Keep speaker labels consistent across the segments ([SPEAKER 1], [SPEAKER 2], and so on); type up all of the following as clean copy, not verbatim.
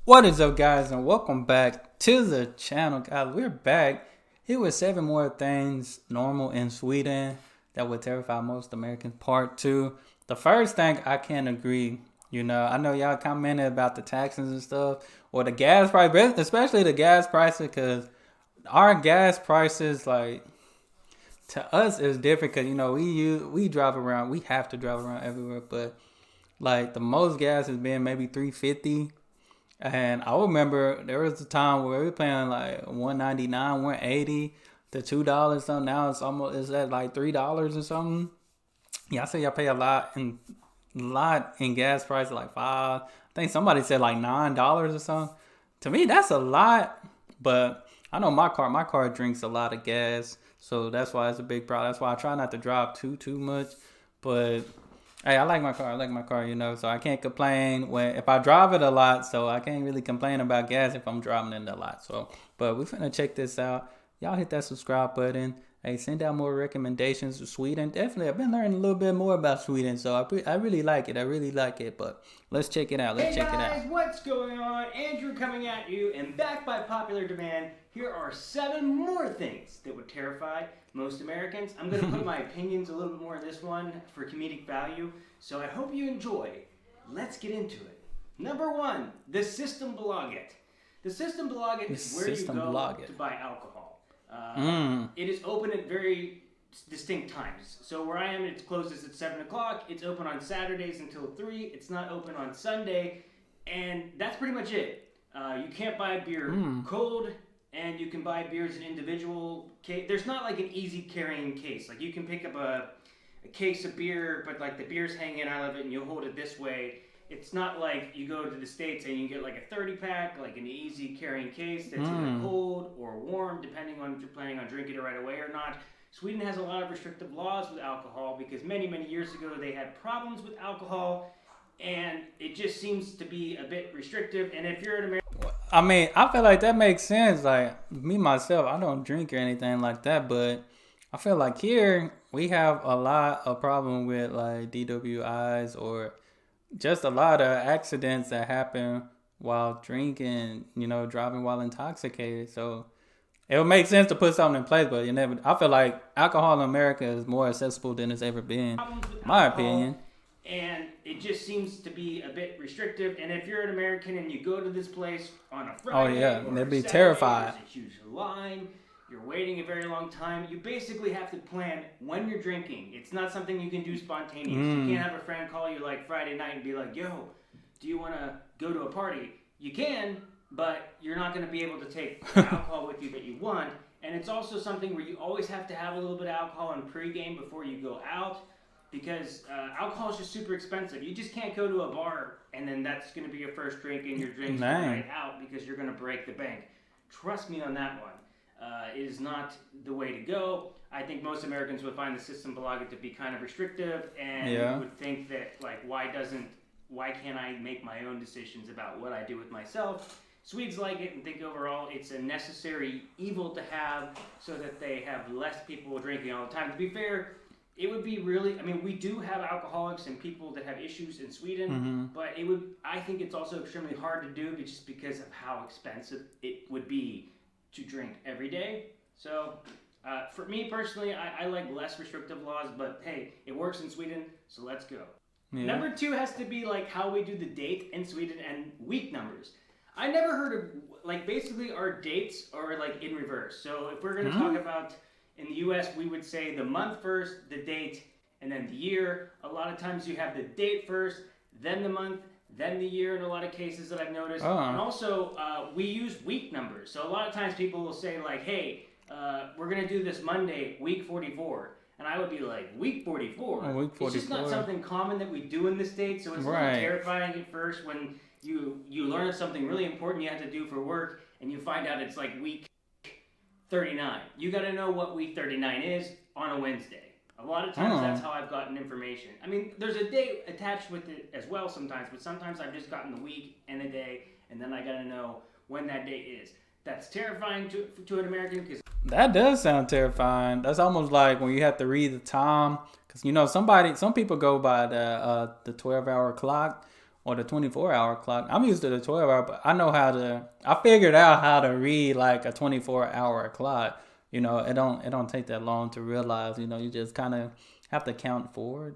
[SPEAKER 1] What is up, guys, and welcome back to the channel, guys. We're back here with 7 more things normal in Sweden that would terrify most Americans. Part 2. The first thing I can't agree. I know y'all commented about the taxes and stuff, or the gas price, especially the gas prices, because our gas prices, like, to us is different. Because we drive around, we have to drive around everywhere, but like the most gas has been maybe 350. And I remember there was a time where we were paying like $1.99, $1.80 to $2 something. Now it's at like $3 or something. Yeah, I say y'all pay a lot in gas prices, like five. I think somebody said like $9 or something. To me, that's a lot. But I know my car drinks a lot of gas, so that's why it's a big problem. That's why I try not to drive too much. But hey, I like my car, so I can't complain if I drive it a lot, so I can't really complain about gas if I'm driving it a lot. So, but we're finna check this out. Y'all hit that subscribe button. Hey, send out more recommendations to Sweden. Definitely, I've been learning a little bit more about Sweden, so I really like it. But let's check it out.
[SPEAKER 2] Hey guys, what's going on? Andrew coming at you, and back by popular demand, here are 7 more things that would terrify most Americans. I'm going to put my opinions a little bit more in this one for comedic value, so I hope you enjoy. Let's get into it. Number 1, the Systembolaget. The Systembolaget is where you go to buy alcohol. It is open at very distinct times. So where I am, it closes at 7 o'clock. It's open on Saturdays until 3. It's not open on Sunday. And that's pretty much it. You can't buy beer cold, and you can buy beers in individual case. There's not like an easy carrying case. Like you can pick up a case of beer, but like the beer's hanging out of it and you'll hold it this way. It's not like you go to the States and you get like a 30-pack, like an easy carrying case that's either cold or warm, depending on if you're planning on drinking it right away or not. Sweden has a lot of restrictive laws with alcohol because many years ago they had problems with alcohol, and it just seems to be a bit restrictive. And if you're an American,
[SPEAKER 1] I feel like that makes sense. Like me myself, I don't drink or anything like that, but I feel like here we have a lot of problem with like DWIs or just a lot of accidents that happen while drinking, driving while intoxicated. So it would make sense to put something in place, but I feel like alcohol in America is more accessible than it's ever been, my opinion.
[SPEAKER 2] And it just seems to be a bit restrictive. And if you're an American and you go to this place on a Friday,
[SPEAKER 1] they'd be
[SPEAKER 2] Saturday,
[SPEAKER 1] terrified.
[SPEAKER 2] There's a huge line. You're waiting a very long time. You basically have to plan when you're drinking. It's not something you can do spontaneous. You can't have a friend call you like Friday night and be like, yo, do you want to go to a party? You can, but you're not going to be able to take the alcohol with you that you want. And it's also something where you always have to have a little bit of alcohol in pregame before you go out, because alcohol is just super expensive. You just can't go to a bar and then that's going to be your first drink and your drink's the night out because you're going to break the bank. Trust me on that one. It is not the way to go. I think most Americans would find the Systembolaget to be kind of restrictive, and would think that, like, why can't I make my own decisions about what I do with myself? Swedes like it and think overall it's a necessary evil to have so that they have less people drinking all the time. To be fair, it would be we do have alcoholics and people that have issues in Sweden, but I think it's also extremely hard to do just because of how expensive it would be to drink every day. So for me personally, I like less restrictive laws, but hey, it works in Sweden, so let's go. Number 2 has to be like how we do the date in Sweden and week numbers. I never heard of, like, basically our dates are like in reverse. So if we're going to talk about in the US, we would say the month first, the date, and then the year. A lot of times you have the date first, then the month, then the year in a lot of cases that I've noticed. And also, we use week numbers. So a lot of times people will say like, hey, we're going to do this Monday, week 44. And I would be like, week 44?
[SPEAKER 1] Week 44.
[SPEAKER 2] It's just not something common that we do in the States. So it's a little terrifying at first when you learn something really important you have to do for work and you find out it's like week 39. You got to know what week 39 is on a Wednesday. A lot of times that's how I've gotten information. I mean, there's a date attached with it as well sometimes, but sometimes I've just gotten the week and a day, and then I gotta know when that date is. That's terrifying to an American because
[SPEAKER 1] that does sound terrifying. That's almost like when you have to read the time, because some people go by the 12-hour clock, or the 24-hour clock. I'm used to the 12-hour, but I figured out how to read like a 24-hour clock. It don't take that long to realize, you just kind of have to count forward,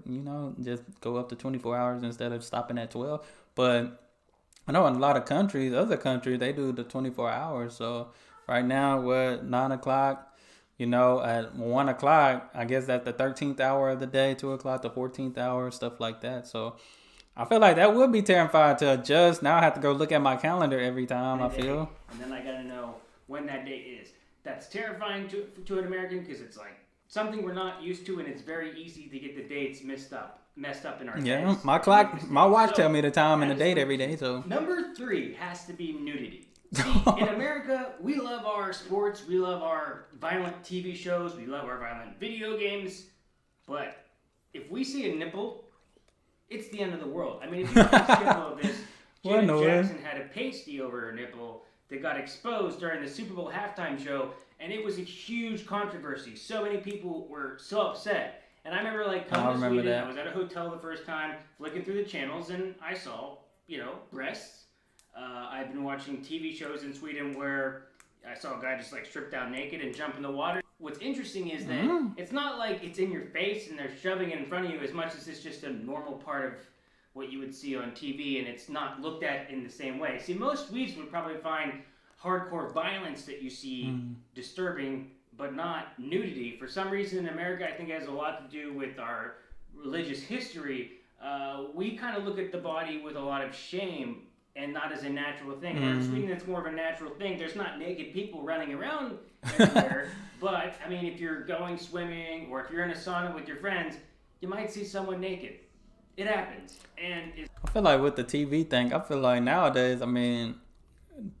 [SPEAKER 1] just go up to 24 hours instead of stopping at 12. But I know in a lot of other countries, they do the 24 hours. So right now, 9 o'clock, at 1 o'clock, I guess that's the 13th hour of the day, 2 o'clock, the 14th hour, stuff like that. So I feel like that would be terrifying to adjust. Now I have to go look at my calendar every time, I feel.
[SPEAKER 2] And then I got to know when that date is. That's terrifying to an American because it's like something we're not used to, and it's very easy to get the dates messed up in our heads.
[SPEAKER 1] Yeah, my watch tell me the time and the date every day. So
[SPEAKER 2] number 3 has to be nudity. See, in America, we love our sports, we love our violent TV shows, we love our violent video games, but if we see a nipple, it's the end of the world. I mean, if you watch of this, Janet Jackson had a pasty over her nipple that got exposed during the Super Bowl halftime show, and it was a huge controversy. So many people were so upset. And I remember coming to Sweden, I was at a hotel the first time, flicking through the channels, and I saw, breasts. I've been watching TV shows in Sweden where I saw a guy just strip down naked and jump in the water. What's interesting is that it's not like it's in your face and they're shoving it in front of you as much as it's just a normal part of what you would see on TV, and it's not looked at in the same way. See, most Swedes would probably find hardcore violence that you see disturbing, but not nudity. For some reason in America, I think it has a lot to do with our religious history. We kind of look at the body with a lot of shame and not as a natural thing. Where in Sweden, it's more of a natural thing. There's not naked people running around everywhere, but I mean, if you're going swimming or if you're in a sauna with your friends, you might see someone naked. It happens. And
[SPEAKER 1] I feel like with the TV thing, I feel like nowadays, I mean,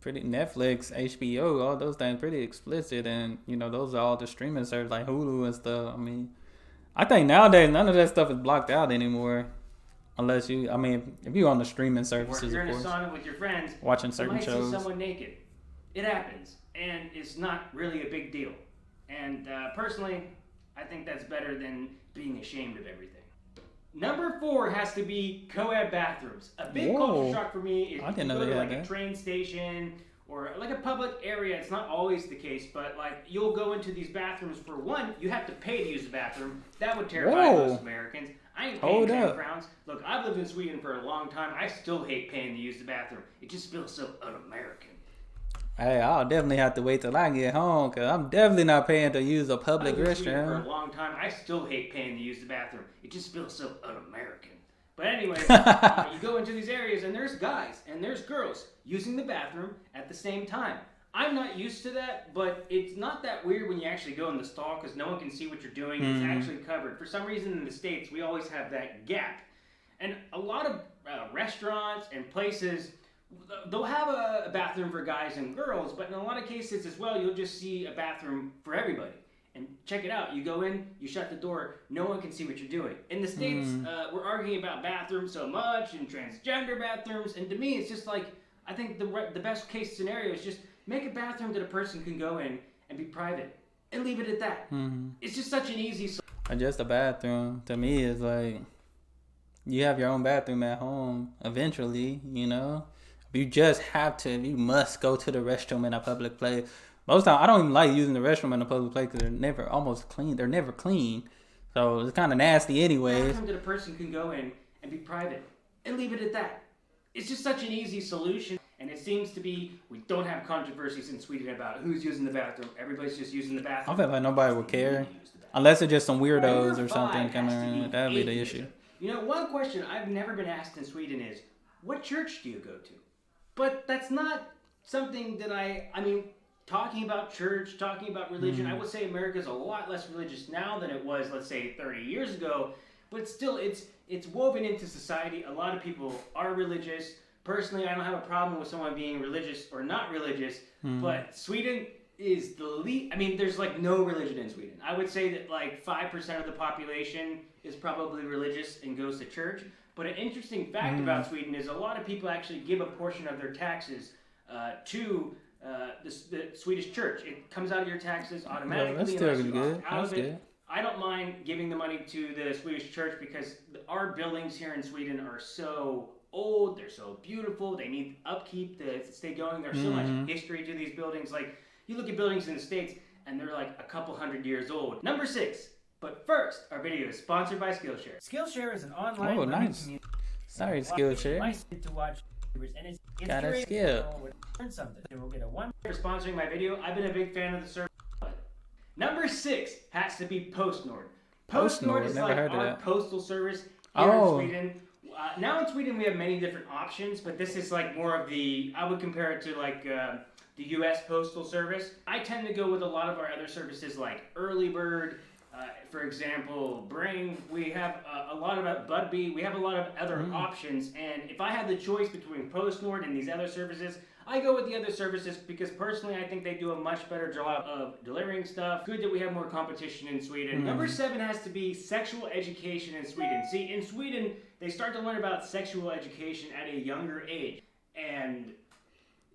[SPEAKER 1] pretty Netflix, HBO, all those things pretty explicit, and those are all the streaming services like Hulu and stuff. I mean, I think nowadays none of that stuff is blocked out anymore. Unless if you're on the streaming services,
[SPEAKER 2] or if you're in a sauna with your friends,
[SPEAKER 1] watching certain
[SPEAKER 2] shows, you might
[SPEAKER 1] see
[SPEAKER 2] someone naked. It happens, and it's not really a big deal. And personally, I think that's better than being ashamed of everything. Number 4 has to be co-ed bathrooms. A big culture shock for me is if you go to a train station or a public area. It's not always the case, but you'll go into these bathrooms. For one, you have to pay to use the bathroom. That would terrify most Americans. I ain't paying 10 crowns. Look, I've lived in Sweden for a long time. I still hate paying to use the bathroom. It just feels so un-American.
[SPEAKER 1] Hey, I'll definitely have to wait till I get home, because I'm definitely not paying to use a public restroom.
[SPEAKER 2] For a long time, I still hate paying to use the bathroom. It just feels so un-American. But anyway, you go into these areas, and there's guys and there's girls using the bathroom at the same time. I'm not used to that, but it's not that weird when you actually go in the stall, because no one can see what you're doing. It's actually covered. For some reason in the States, we always have that gap. And a lot of restaurants and places, they'll have a bathroom for guys and girls, but in a lot of cases as well, you'll just see a bathroom for everybody. And check it out. You go in, you shut the door, no one can see what you're doing. In the States, we're arguing about bathrooms so much and transgender bathrooms, and to me, it's just I think the best case scenario is just make a bathroom that a person can go in and be private and leave it at that. It's just such an easy solution.
[SPEAKER 1] Just a bathroom, to me, is you have your own bathroom at home eventually, You just have to, you must go to the restroom in a public place. Most time, I don't even like using the restroom in a public place because they're never almost clean. They're never clean. So it's kind of nasty anyways.
[SPEAKER 2] Bathroom that a person can go in and be private and leave it at that. It's just such an easy solution. And it seems to be, we don't have controversies in Sweden about who's using the bathroom. Everybody's just using the bathroom.
[SPEAKER 1] I feel like nobody would care. Unless it's just some weirdos or something coming around. That would be the issue.
[SPEAKER 2] One question I've never been asked in Sweden is, what church do you go to? But that's not something that talking about church, talking about religion, I would say America's a lot less religious now than it was, let's say, 30 years ago. But still, it's woven into society. A lot of people are religious. Personally, I don't have a problem with someone being religious or not religious, but Sweden is the least. There's no religion in Sweden. I would say that 5% of the population is probably religious and goes to church. But an interesting fact about Sweden is a lot of people actually give a portion of their taxes to the Swedish church. It comes out of your taxes automatically.
[SPEAKER 1] That's still good. That's good.
[SPEAKER 2] I don't mind giving the money to the Swedish church because our buildings here in Sweden are so old, they're so beautiful, they need upkeep to stay going. There's so much history to these buildings. Like, you look at buildings in the States, and they're like a couple hundred years old. Number 6. But first, our video is sponsored by Skillshare. Skillshare is an online learning community.
[SPEAKER 1] Sorry, Skillshare.
[SPEAKER 2] To watch and it's
[SPEAKER 1] got a skill.
[SPEAKER 2] Learn something. We'll get a 1 for sponsoring my video. I've been a big fan of the service. Number 6 has to be PostNord. PostNord is like our postal service here in Sweden. Now in Sweden we have many different options, but this is like more of the, I would compare it to like the US Postal Service. I tend to go with a lot of our other services like Early Bird, for example, Bring. We have a lot of Budbee. We have a lot of other options, and if I had the choice between PostNord and these other services, I go with the other services because personally I think they do a much better job of delivering stuff. Good that we have more competition in Sweden. Number 7 has to be sexual education in Sweden. See, in Sweden, they start to learn about sexual education at a younger age, and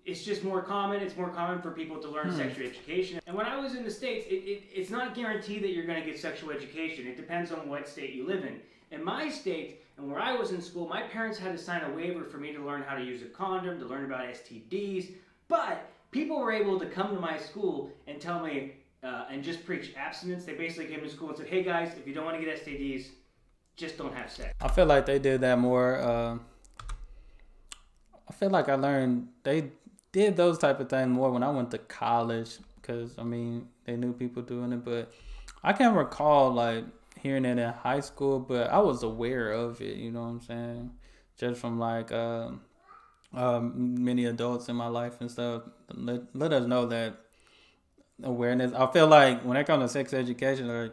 [SPEAKER 2] it's just more common. It's more common for people to learn sexual education. And when I was in the States, it's not guaranteed that you're going to get sexual education. It depends on what state you live in. In my state, and where I was in school, my parents had to sign a waiver for me to learn how to use a condom, to learn about STDs. But people were able to come to my school and tell me, and just preach abstinence. They basically came to school and said, hey guys, if you don't want to get STDs, just don't have sex.
[SPEAKER 1] I feel like they did that more. I feel like they did those type of things more when I went to college, because I mean they knew people doing it, but I can't recall like hearing it in high school, but I was aware of it, you know what I'm saying, just from like many adults in my life and stuff let us know that awareness. I feel like when it comes to sex education, like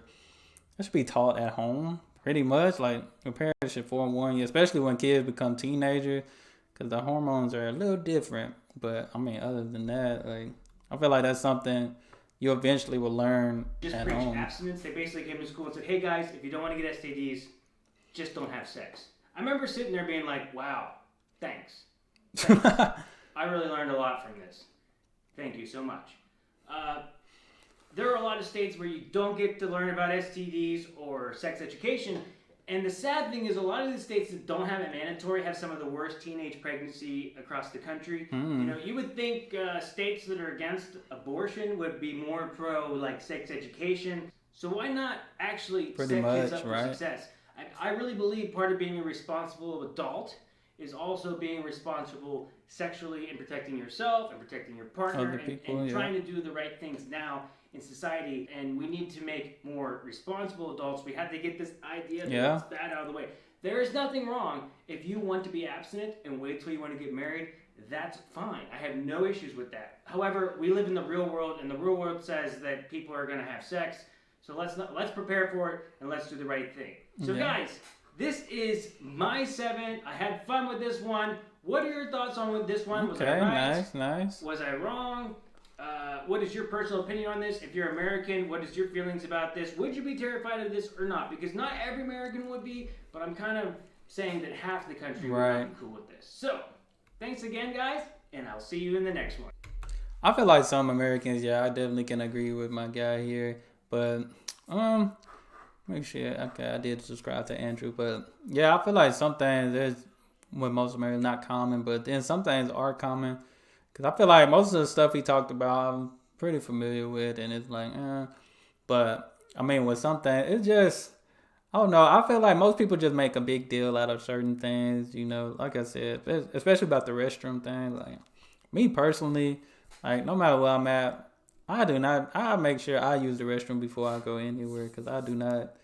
[SPEAKER 1] it should be taught at home pretty much. Like your parents should forewarn you, especially when kids become teenagers, because the hormones are a little different. But I mean, other than that, like I feel like that's something you eventually will learn
[SPEAKER 2] just
[SPEAKER 1] at
[SPEAKER 2] preach
[SPEAKER 1] home.
[SPEAKER 2] Abstinence. They basically came to school and said, hey guys, if you don't want to get STDs, just don't have sex. I remember sitting there being like, wow, thanks. I really learned a lot from this. Thank you so much. There are a lot of states where you don't get to learn about STDs or sex education. And the sad thing is a lot of the states that don't have it mandatory have some of the worst teenage pregnancy across the country. You know, you would think states that are against abortion would be more pro like sex education. So why not actually set kids up for success? I really believe part of being a responsible adult is also being responsible sexually and protecting yourself and protecting your partner and trying to do the right things now in society. And we need to make more responsible adults. We have to get this idea that's bad out of the way. There is nothing wrong if you want to be abstinent and wait till you want to get married. That's fine. I have no issues with that. However, we live in the real world, and the real world says that people are going to have sex. So let's prepare for it and let's do the right thing. So guys, this is my 7. I had fun with this one. What are your thoughts on this one? Was I right?
[SPEAKER 1] Nice.
[SPEAKER 2] Was I wrong? What is your personal opinion on this? If you're American, what is your feelings about this? Would you be terrified of this or not? Because not every American would be, but I'm kind of saying that half the country would not be cool with this. So, thanks again, guys, and I'll see you in the next one.
[SPEAKER 1] I feel like some Americans, I definitely can agree with my guy here, but make sure, okay, I did subscribe to Andrew, but I feel like some things there's with most Americans not common, but then some things are common. Because I feel like most of the stuff he talked about, I'm pretty familiar with, and it's like, But, I mean, with something, it's just, I don't know. I feel like most people just make a big deal out of certain things, you know. Like I said, especially about the restroom thing. Like, me personally, like, no matter where I'm at, I make sure I use the restroom before I go anywhere. Because I do not,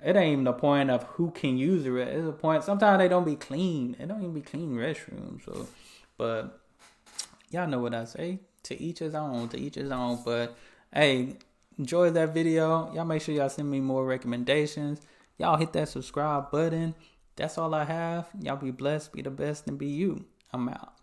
[SPEAKER 1] it ain't even the point of who can use the restroom. It's a point, sometimes they don't be clean. They don't even be clean restrooms. So, but y'all know what I say. To each his own. But, hey, enjoy that video. Y'all make sure y'all send me more recommendations. Y'all hit that subscribe button. That's all I have. Y'all be blessed, be the best, and be you. I'm out.